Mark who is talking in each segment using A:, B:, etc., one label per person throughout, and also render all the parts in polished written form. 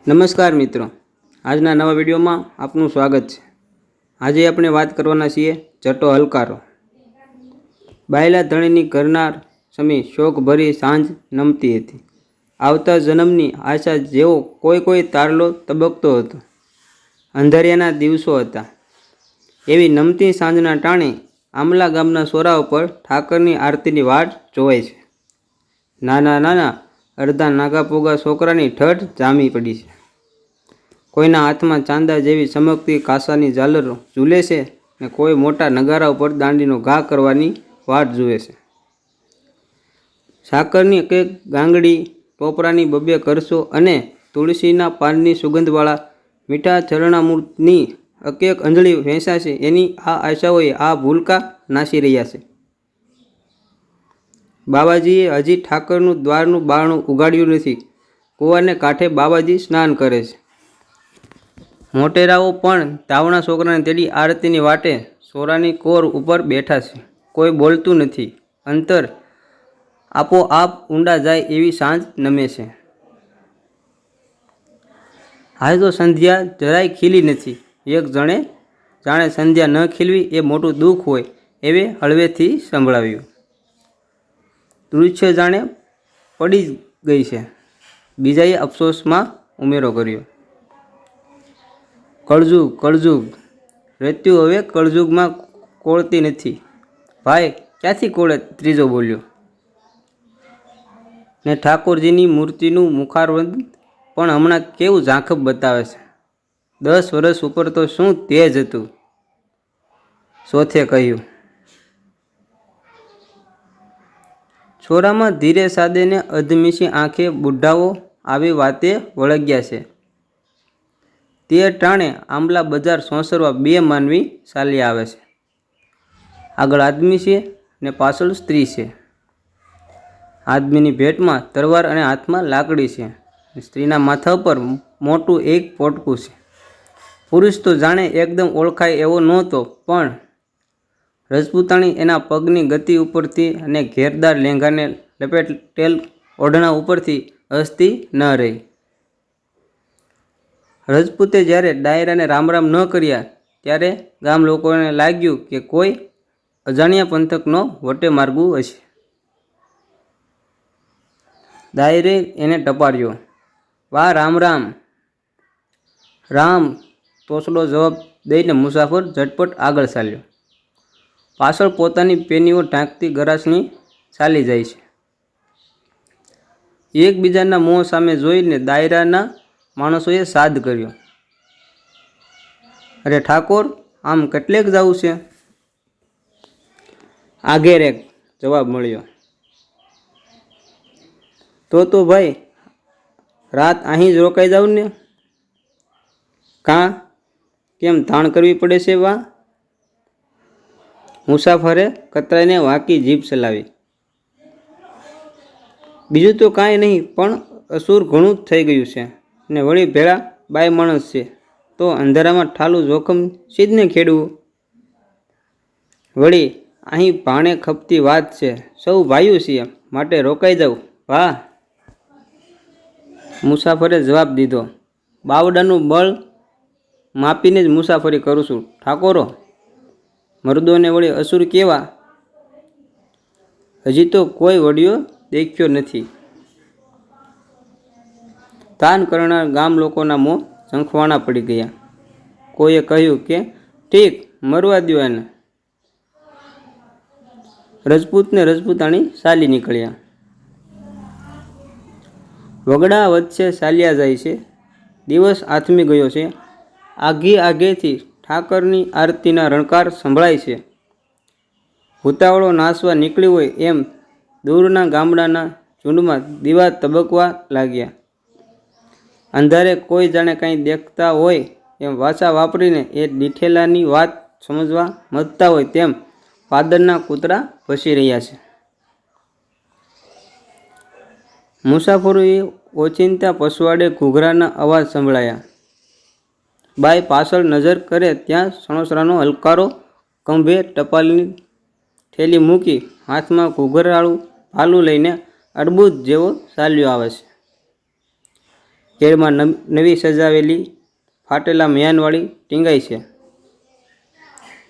A: નમસ્કાર મિત્રો, આજના નવા વિડીયોમાં આપનું સ્વાગત છે। આજે આપણે વાત કરવાના છીએ જટો હલકારો। બાયલા ધણીની કરનાર સમી શોકભરી સાંજ નમતી હતી। આવતા જન્મની આશા જેવો કોઈ તારલો તબકતો હતો। અંધારિયાના દિવસો હતા। એવી નમતી સાંજના ટાણે આમલા ગામના સોરા ઉપર ઠાકરની આરતીની વાટ જોવાય છે। નાના અડધા નાગાપોગા છોકરાની ઠઠ જામી પડી છે। કોઈના હાથમાં ચાંદા જેવી ચમકતી કાંસાની ઝાલરો ઝૂલે છે ને કોઈ મોટા નગારા ઉપર દાંડીનો ઘા કરવાની વાટ જુએ છે। સાકરની એક ગાંગડી, ટોપરાની બબે કરસો અને તુલસીના પાનની સુગંધવાળા મીઠા ચરણામૃતની એક અંજળી વહેંચાશે એની આ આશાઓએ આ ભૂલકા નાસી રહ્યા છે। બાબાજીએ હજી ઠાકરનું દ્વારનું બારણું ઉગાડ્યું નથી। કૂવાને કાંઠે બાબાજી સ્નાન કરે છે। મોટેરાઓ પણ ધાવણા છોકરાને તેડી આરતીની વાટે સોરાની કોર ઉપર બેઠા છે। કોઈ બોલતું નથી। અંતર આપોઆપ ઊંડા જાય એવી સાંજ નમે છે। હાલ તો સંધ્યા જરાય ખીલી નથી। એક જણે જાણે સંધ્યા ન ખીલવી એ મોટું દુઃખ હોય એવે હળવેથી સંભળાવ્યું। દૃશ્ય જાણે પડી ગઈ છે। બીજાએ અફસોસમાં ઉમેરો કર્યો, કળજુગ રેત્યુ હવે કળજુગમાં કોળતી નથી। ભાઈ ક્યાંથી કોળે? ત્રીજો બોલ્યો। ને ઠાકોરજીની મૂર્તિનું મુખારવંદ પણ હમણાં કેવું ઝાંખપ બતાવે છે। 10 વર્ષ ઉપર તો શું તેજ હતું, ચોથે કહ્યું। છોરામાં ધીરે સાદે ને અધમીસી આંખે બુઢાઓ આવી વાતે વળગ્યા છે। તે ટાણે આંબલા બજાર સોંસરવા 2 માનવી ચાલી આવે છે। આગળ આદમી છે ને પાછળ સ્ત્રી છે। આદમીની ભેટમાં તરવાર અને હાથમાં લાકડી છે। સ્ત્રીના માથા ઉપર મોટું એક પોટકું છે। પુરુષ તો જાણે એકદમ ઓળખાય એવો નહોતો, પણ રજપૂતાણી એના પગની ગતિ ઉપરથી અને ઘેરદાર લેંઘાને લપેટેલ ઓઢણા ઉપરથી હસતી ન રહી। રજપૂતે જ્યારે ડાયરાને રામ રામ ન કર્યા ત્યારે ગામ લોકોને લાગ્યું કે કોઈ અજાણ્યા પંથકનો વટે માર્ગું હશે। દાયરે એને ટપાર્યો, વાહ રામ રામ। રામ તોછડો જવાબ દઈને મુસાફર ઝટપટ આગળ ચાલ્યો। પાછળ પોતાની પેનીઓ ઢાંકતી ગરાસણી ચાલી જાય છે। એકબીજાના મોં સામે જોઈને દાયરાના માણસોએ સાદ કર્યો, અરે ઠાકોર, આમ કેટલેક જવું છે? આઘેરે જવાબ મળ્યો, તો ભાઈ રાત અહીં જ રોકાઈ જાવ ને। કાં, કેમ ધાણ કરવી પડે છે? વાહ। મુસાફરે કતરાઈને વાંકી જીભ ચલાવી, બીજું તો કાંઈ નહીં, પણ અસુર ઘણું થઈ ગયું છે ને વળી ભેળા બાય માણસ છે, તો અંધારામાં ઠાલું જોખમ સીધને ખેડવું। વળી અહીં ભાણે ખપતી વાત છે, સૌ ભાઈઓ છીએ માટે રોકાઈ જાવ। વાહ। મુસાફરે જવાબ દીધો, બાવડાનું બળ માપીને જ મુસાફરી કરું છું ઠાકોરો। મર્દોને વળી અસુર કેવા? હજી તો કોઈ વડિયો દેખ્યો નથી। તાન કરનાર ગામ લોકોના મોં ઝંખવાણા પડી ગયા। કોઈએ કહ્યું કે ઠીક, મરવા દ્યો એને। રજપૂત ને રજપૂતાણી ચાલી નીકળ્યા। વગડા વચ્ચે ચાલ્યા જાય છે। દિવસ આથમી ગયો છે। આગેથી ઠાકરની આરતીના રણકાર સંભળાય છે। ભૂતાવળો નાસવા નીકળી હોય એમ દૂરના ગામડાના ઝૂંડમાં દીવા તબકવા લાગ્યા। અંધારે કોઈ જાણે કંઈ દેખતા હોય એમ વાચા વાપરીને એ દીઠેલાની વાત સમજવા મથતા હોય તેમ પાદરના કૂતરા ભસી રહ્યા છે। મુસાફરોએ ઓચિંતા પસવાડે ઘૂઘરાના અવાજ સંભળાયા। બાઈ પાછળ નજર કરે ત્યાં સણોસરાનો હલકારો ખંભે ટપાલની થેલી મૂકી હાથમાં ઘૂઘરાળું ભાલું લઈને અડબૂત જેવો ચાલ્યો આવે છે। કેળમાં નવી સજાવેલી ફાટેલા મિયાનવાળી ટીંગાઈ છે.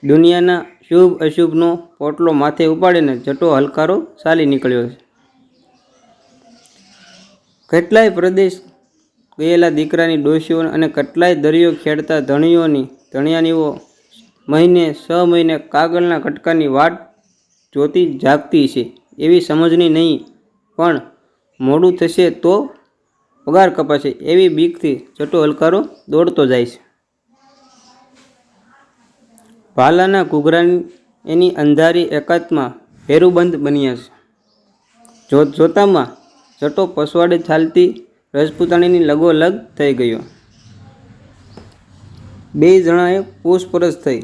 A: દુનિયાના શુભ અશુભનો પોટલો માથે ઉપાડીને જટો હલકારો ચાલી નીકળ્યો છે. કેટલાય પ્રદેશ ગયેલા દીકરાની ડોશીઓ અને કેટલાય દરિયો ખેડતા ધણિયાનીઓ મહિને 6 મહિને કાગળના કટકાની વાટ જોતી જાગતી છે. એવી સમજણી નહીં, પણ મોડું થશે તો પગાર કપાશે એવી બીકથી જટો હલકારો દોડતો જાય છે. ભાલાના ઘૂઘરાની એની અંધારી એકાંતમાં ભેરુબંધ બન્યા છે. જોતામાં જટો પસવાડે ચાલતી રજપૂતાણીની લગોલગ થઈ ગયો. 2 જણાએ પૂછપરછ થઈ.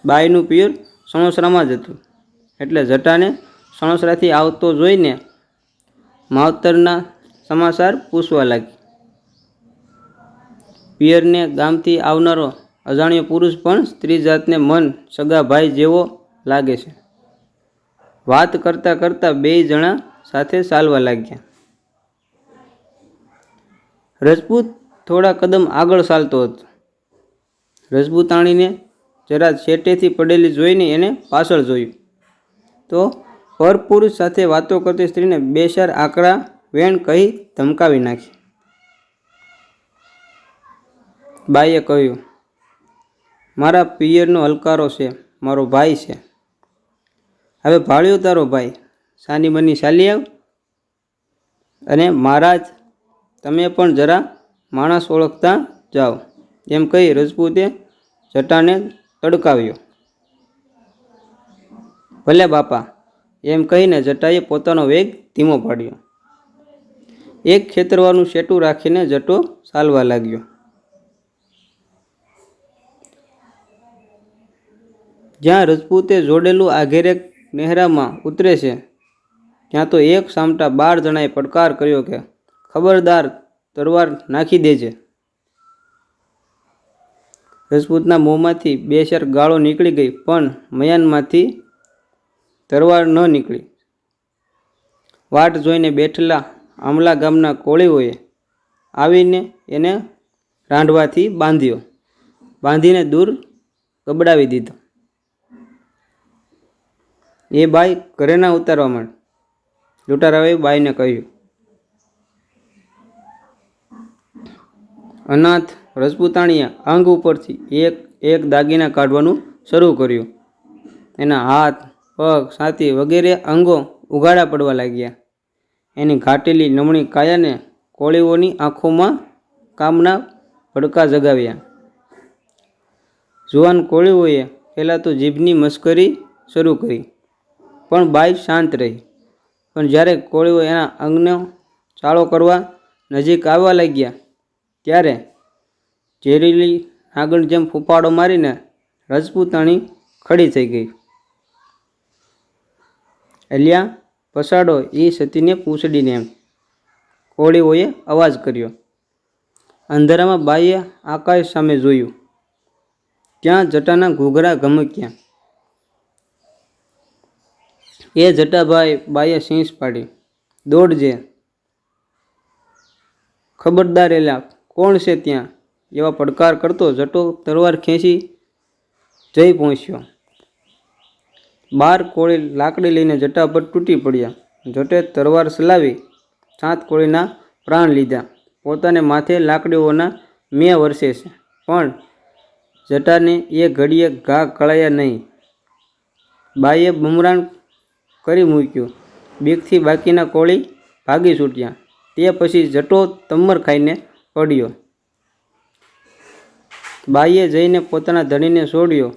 A: બાઈનું પિયર સણોસરામાં જ હતું, એટલે જટાને સણોસરાથી આવતો જોઈને માવતરના સમાચાર પૂછવા લાગી. પિયરને ગામથી આવનારો અજાણ્યો પુરુષ પણ સ્ત્રી જાતને મન સગા ભાઈ જેવો લાગે છે. વાત કરતાં કરતાં 2 જણા સાથે ચાલવા લાગ્યા. રજપૂત થોડા કદમ આગળ ચાલતો હતો. રજપૂતાણીને જરા શેટેથી પડેલી જોઈને એને પાછળ જોયું તો પરપુરુષ સાથે વાતો કરતી સ્ત્રીને 2-4 આકરા વેણ કહી ધમકાવી નાખી. બાઈએ કહ્યું, મારા પિયરનો હલકારો છે, મારો ભાઈ છે. હવે ભાળ્યો તારો ભાઈ, સાની બની ચાલી આવ. અને મહારાજ, તમે પણ જરા માણસ ઓળખતા જાઓ, એમ કહી રજપૂતે જટાને તડકાવ્યો. ભલે બાપા, એમ કહીને જટાએ પોતાનો વેગ ધીમો પાડ્યો. એક ખેતરવાનું શેટું રાખીને જટો ચાલવા લાગ્યો. જ્યાં રજપૂતે જોડેલું આઘેરે નહેરામાં ઉતરે છે, ત્યાં તો એક સામટા 12 જણાએ પડકાર કર્યો કે ખબરદાર, તરવાર નાખી દેજે. રજપૂતના મોંમાંથી 2-4 ગાળો નીકળી ગઈ, પણ મયાનમાંથી તરવાર ન નીકળી. વાટ જોઈને બેઠેલા આમલા ગામના કોળીઓએ આવીને એને રાંઢવાથી બાંધીને દૂર ગબડાવી દીધો. એ બાઈ ઘરે ના ઉતારવા માંડ. લૂંટારાઓએ બાઈને કહ્યું. અનાથ રજપૂતાણીએ અંગ ઉપરથી એક દાગીના કાઢવાનું શરૂ કર્યું. એના હાથ, પગ, છાતી વગેરે અંગો ઉઘાડા પડવા લાગ્યા. એની ઘાટેલી નમણી કાયાને કોળીઓની આંખોમાં કામના ભડકા જગાવ્યા. જુવાન કોળીઓએ પહેલાં તો જીભની મશ્કરી શરૂ કરી, પણ બાઈ શાંત રહી. પણ જ્યારે કોળીઓ એના અંગનો ચાળો કરવા નજીક આવવા લાગ્યા, ત્યારે ઝેરીલી નાગણ જેમ ફૂફાડો મારીને રજપૂતાણી ખડી થઈ ગઈ. અલ્યા પસાડો એ સતીને પૂંછડીને, એમ કોળીઓએ અવાજ કર્યો. અંધારામાં બાઈએ આકાશ સામે જોયું. ત્યાં જટાના ઘૂઘરા ઘમક્યા. એ જટાભાઈ, બાઈએ શીંસ પાડી, દોડજે. ખબરદાર, એલા કોણ છે ત્યાં? એવા પડકાર કરતો જટો તરવાર ખેંચી જઈ પહોંચ્યો. 12 કોળી લાકડી લઈને જટા પર તૂટી પડ્યા. જટે તરવાર ચલાવી 7 કોળીના પ્રાણ લીધા. પોતાને માથે લાકડીઓના મેં વરસે છે, પણ જટાને એ ઘડીએ ઘા કળાયા નહીં. બાઈએ બમરાણ કરી મૂક્યું. બીકથી બાકીના કોળી ભાગી છૂટ્યા. તે પછી જટો તમ્મર ખાઈને પડ્યો. બાઈએ જઈને પોતાના ધણીને છોડ્યો.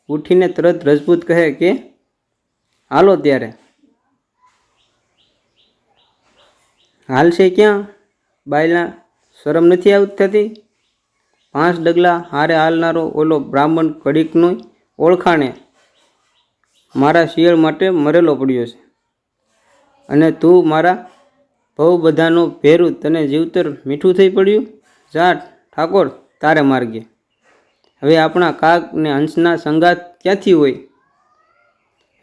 A: ઉઠીને તરત રજપૂત કહે કે હાલો ત્યારે. હાલશે ક્યાં? બાયલા શરમ નથી થતી? 5 ડગલા હારે હાલનારો ઓલો બ્રાહ્મણ ઘડીકનું ઓળખાણે મારા શિયળ માટે મરેલો પડ્યો છે, અને તું મારા ભવ બધાનો ભેરું, તને જીવતર મીઠું થઈ પડ્યું. જા ઠાકોર, તારે માર્ગે. હવે આપણા કાગ ને હંસના સંગાત ક્યાંથી હોય?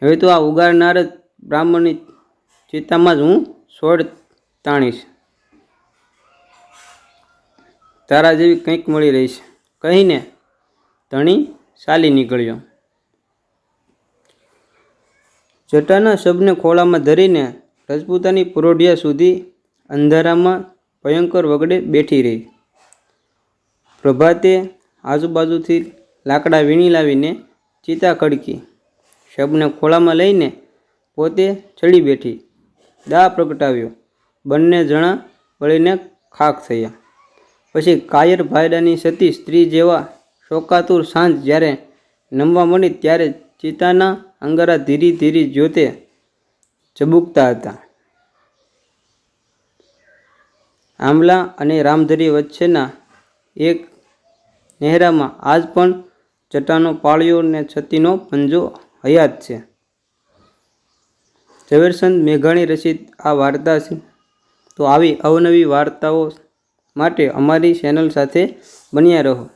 A: હવે તો આ ઉગાડનાર જ બ્રાહ્મણની ચિતામાં જ હું છોડ તાણીશ. તારા જેવી કંઈક મળી રહીશ કહીને ધણી ચાલી નીકળ્યો. જટાના શબને ખોળામાં ધરીને રજપૂતાની પરોઢિયા સુધી અંધારામાં ભયંકર વગડે બેઠી રહી. પ્રભાતે આજુબાજુથી લાકડા વીણી લાવીને ચિતા ખડકી. શબને ખોળામાં લઈને પોતે ચડી બેઠી. દા પ્રગટાવ્યો. બંને જણા બળીને ખાખ થયા. પછી કાયર ભાયડાની સતી સ્ત્રી જેવા શોકાતુર સાંજ જ્યારે નમવા મળી ત્યારે ચિતાના અંગારા ધીરી ધીરી જ્યોતે ઝબૂકતા હતા. આંબલા અને રામધરી વચ્ચેના એક નેહરામાં આજ પણ જટાનો પાળિયો ને છતીનો પંજો હયાત છે. ઝવેરચંદ મેઘાણી રચિત આ વાર્તા છે. તો આવી અવનવી વાર્તાઓ માટે અમારી ચેનલ સાથે બન્યા રહો.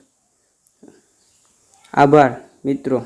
A: આભાર મિત્રો.